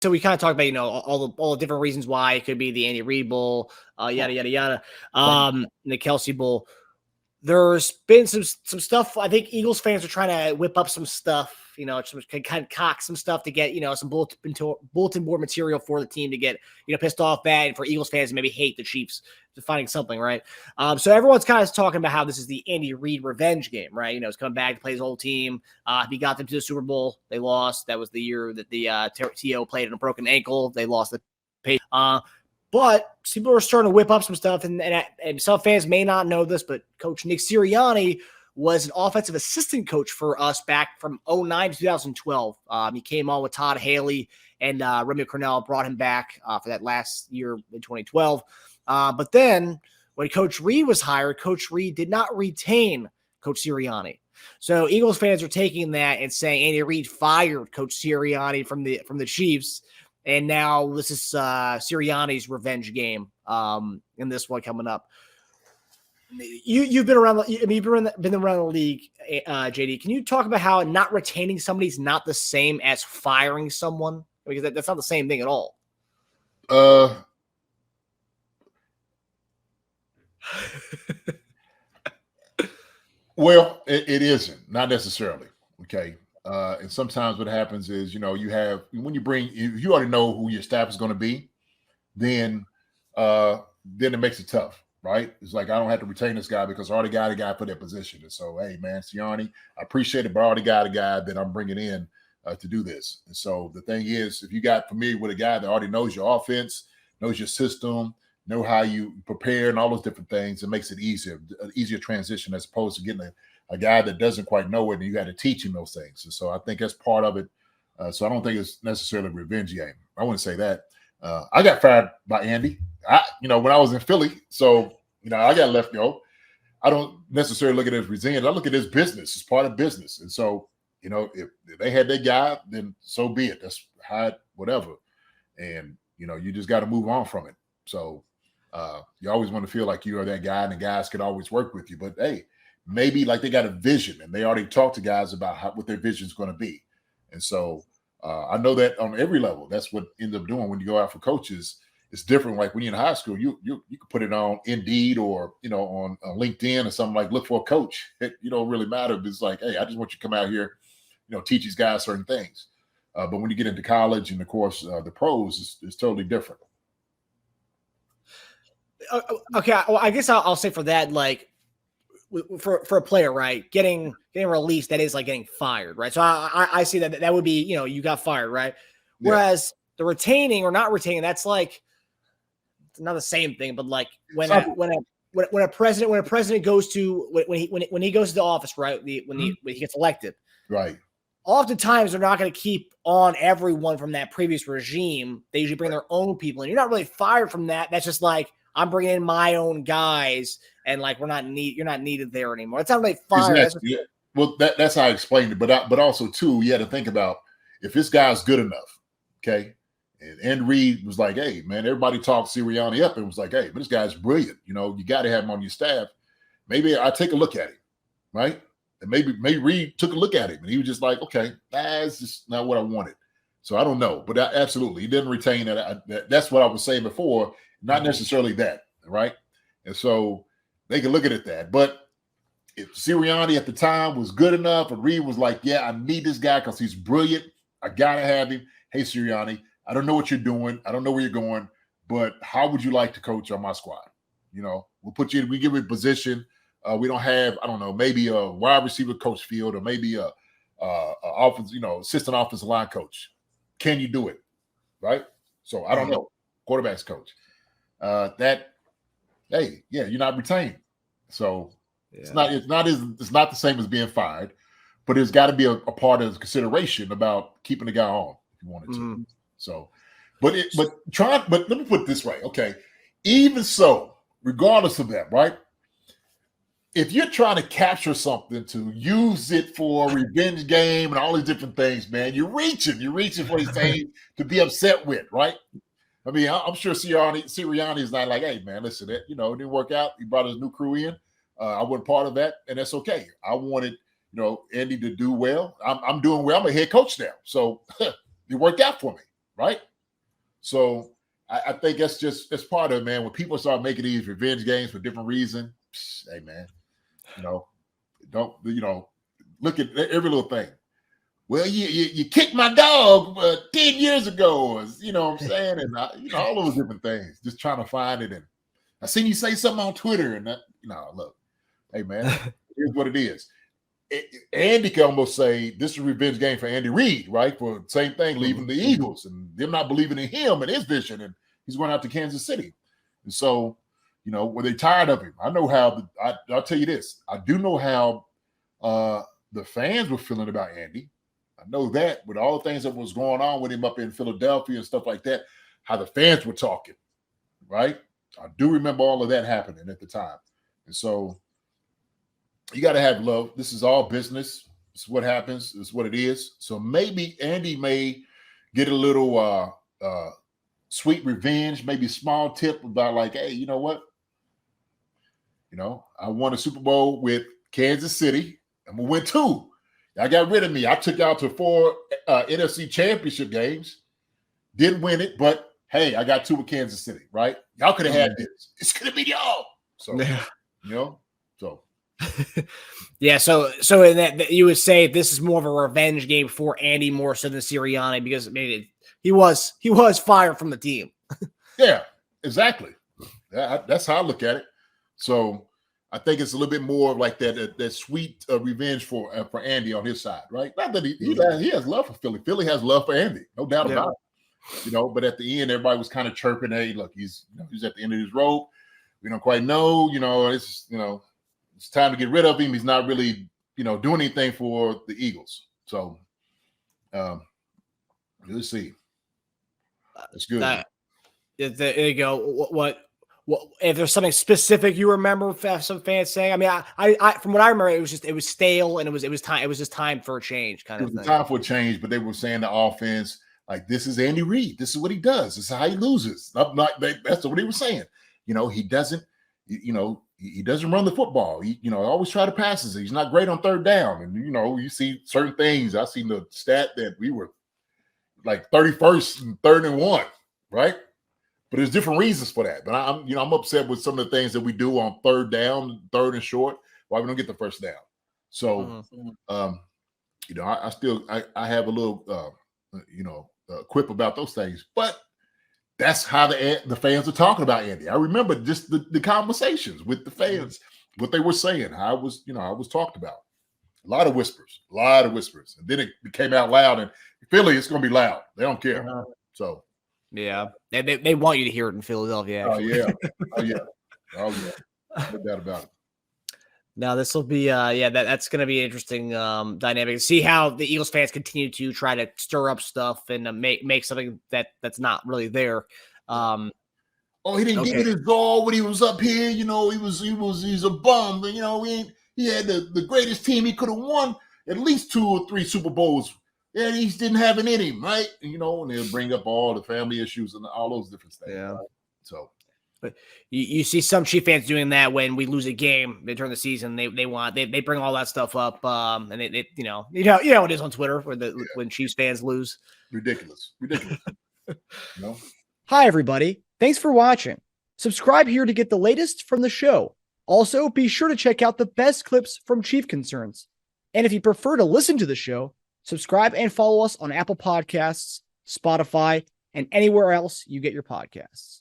So we kind of talked about, all the different reasons why it could be the Andy Reid Bowl, yada, yada, yada, the Kelce Bowl. There's been some stuff. I think Eagles fans are trying to whip up some stuff, some kind of cock some stuff to get, some bulletin board material for the team to get, pissed off at, and for Eagles fans to maybe hate the Chiefs to finding something, right? So everyone's kind of talking about how this is the Andy Reid revenge game, right? He's coming back to play his whole team. He got them to the Super Bowl. They lost. That was the year that the TO played on a broken ankle. They lost the pay. But people are starting to whip up some stuff, and some fans may not know this, but Coach Nick Sirianni was an offensive assistant coach for us back from 2009 to 2012. He came on with Todd Haley, and Romeo Crennel brought him back for that last year in 2012. But then when Coach Reid was hired, Coach Reid did not retain Coach Sirianni. So Eagles fans are taking that and saying Andy Reid fired Coach Sirianni from the Chiefs. And now this is Sirianni's revenge game in this one coming up. You've been around. You've been around the league, JD. Can you talk about how not retaining somebody is not the same as firing someone? Because that's not the same thing at all. Well, it isn't, not necessarily. Okay. And sometimes what happens is, you already know who your staff is going to be, then it makes it tough, right? It's like, I don't have to retain this guy because I already got a guy for that position. And so, hey, man, Sirianni, I appreciate it, but I already got a guy that I'm bringing in to do this. And so the thing is, if you got familiar with a guy that already knows your offense, knows your system, know how you prepare and all those different things, it makes it an easier transition as opposed to getting a guy that doesn't quite know it and you got to teach him those things. And so I think that's part of it. So I don't think it's necessarily a revenge game. I wouldn't say that. I got fired by Andy, when I was in Philly. So, I got left go. I don't necessarily look at it as revenge. I look at it as business. It's part of business. And so, if they had their guy, then so be it. That's whatever. And, you just got to move on from it. So you always want to feel like you are that guy and the guys can always work with you. But, hey, maybe like they got a vision and they already talked to guys about what their vision is going to be. And so I know that on every level, that's what ends up doing when you go out for coaches. It's different. Like when you're in high school, you can put it on Indeed or, on LinkedIn or something like look for a coach. You don't really matter. It's like, hey, I just want you to come out here, teach these guys certain things. But when you get into college and, of course, the pros, it's totally different. Okay. Well, I guess I'll say for that, like, for a player, right, getting released, that is like getting fired, right? So I see that would be, you got fired, right? Yeah. Whereas the retaining or not retaining, that's like, it's not the same thing, but like when a president goes to when he goes to the office, right? When he gets elected, right? Oftentimes they're not going to keep on everyone from that previous regime. They usually bring their own people, and you're not really fired from that. That's just like, I'm bringing in my own guys, and like you're not needed there anymore. It's not really fired. Exactly. Yeah. Well, that's how I explained it. But also too, you had to think about if this guy's good enough, okay. And Reid was like, hey, man, everybody talked Sirianni up and was like, hey, but this guy's brilliant. You got to have him on your staff. Maybe I take a look at him, right? And maybe Reid took a look at him and he was just like, okay, that's just not what I wanted. So I don't know, but absolutely, he didn't retain that. That's what I was saying before. Not necessarily that, right? And so they can look at it that. But if Sirianni at the time was good enough and Reid was like, yeah, I need this guy because he's brilliant. I got to have him. Hey, Sirianni, I don't know what you're doing. I don't know where you're going, but how would you like to coach on my squad? We'll put you, we give you a position. We don't have, I don't know, maybe a wide receiver coach field or maybe a offense, assistant offensive line coach. Can you do it? Right? So I don't know. Quarterback's coach. You're not retained. So it's not the same as being fired, but there's got to be a part of the consideration about keeping the guy on if you wanted to. So, but let me put it this way. Okay. Even so, regardless of that, right? If you're trying to capture something to use it for a revenge game and all these different things, man, you're reaching for these things to be upset with, right? I mean, I'm sure Sirianni is not like, hey, man, listen, it didn't work out. He brought his new crew in. I wasn't part of that, and that's okay. I wanted, Andy to do well. I'm doing well. I'm a head coach now. So it worked out for me, right? So I think that's part of it, man. When people start making these revenge games for different reasons, hey man, don't look at every little thing. Well, you kicked my dog 10 years ago, or, you know what I'm saying? And all those different things, just trying to find it. And I seen you say something on Twitter, and look, hey man, here's what it is. Andy can almost say this is a revenge game for Andy Reid, right? For the same thing, leaving the Eagles and them not believing in him and his vision, and he's going out to Kansas City. And so, were they tired of him? I know how. I'll tell you this. I do know how the fans were feeling about Andy. I know that with all the things that was going on with him up in Philadelphia and stuff like that, how the fans were talking, right? I do remember all of that happening at the time. And so you got to have love. This is all business. It's what happens. It's what it is. So maybe Andy may get a little sweet revenge, maybe a small tip about like, hey, you know what? I won a Super Bowl with Kansas City. I'm going to win 2. Y'all got rid of me. I took y'all to 4 NFC championship games. Didn't win it, but hey, I got 2 with Kansas City, right? Y'all could have had this. It's going to be y'all. So, so. Yeah, so in that you would say this is more of a revenge game for Andy more so than Sirianni because he was fired from the team. Yeah, exactly. That's how I look at it. So I think it's a little bit more of like that sweet revenge for Andy on his side, right? Not that he has love for Philly. Philly has love for Andy, no doubt about it. But at the end, everybody was kind of chirping, "Hey, look, he's at the end of his rope. We don't quite know. It's time to get rid of him. He's not really doing anything for the Eagles. So, let's see. That's good. There you go. What if there's something specific you remember some fans saying? I mean, I from what I remember, it was stale and it was time. It was just time for a change, kind of thing. It was time for a change, but they were saying the offense, like, this is Andy Reid. This is what he does. This is how he loses. That's what he was saying. He doesn't. He doesn't run the football. He always try to passes. He's not great on third down. And you see certain things. I seen the stat that we were like 31st and 3rd and 1, right? But there's different reasons for that. But I'm upset with some of the things that we do on third down, 3rd and short, why we don't get the first down. So, I have a little, quip about those things. But that's how the fans are talking about Andy. I remember just the conversations with the fans, what they were saying. I was talked about. A lot of whispers. And then it came out loud. And Philly, it's going to be loud. They don't care. So. Yeah, they want you to hear it in Philadelphia. Actually. Oh yeah. No doubt about it. Now this will be that's going to be an interesting dynamic. See how the Eagles fans continue to try to stir up stuff and make something that's not really there. He didn't give it his all when he was up here. He's a bum. He had the greatest team. He could have won at least 2 or 3 Super Bowls. Yeah, he didn't have it in him, right? And they'll bring up all the family issues and all those different things. Yeah. Right? So, but you see some Chief fans doing that when we lose a game during the season. They bring all that stuff up, and they it is on Twitter when Chiefs fans lose. Ridiculous. Hi everybody, thanks for watching. Subscribe here to get the latest from the show. Also, be sure to check out the best clips from Chief Concerns. And if you prefer to listen to the show, subscribe and follow us on Apple Podcasts, Spotify, and anywhere else you get your podcasts.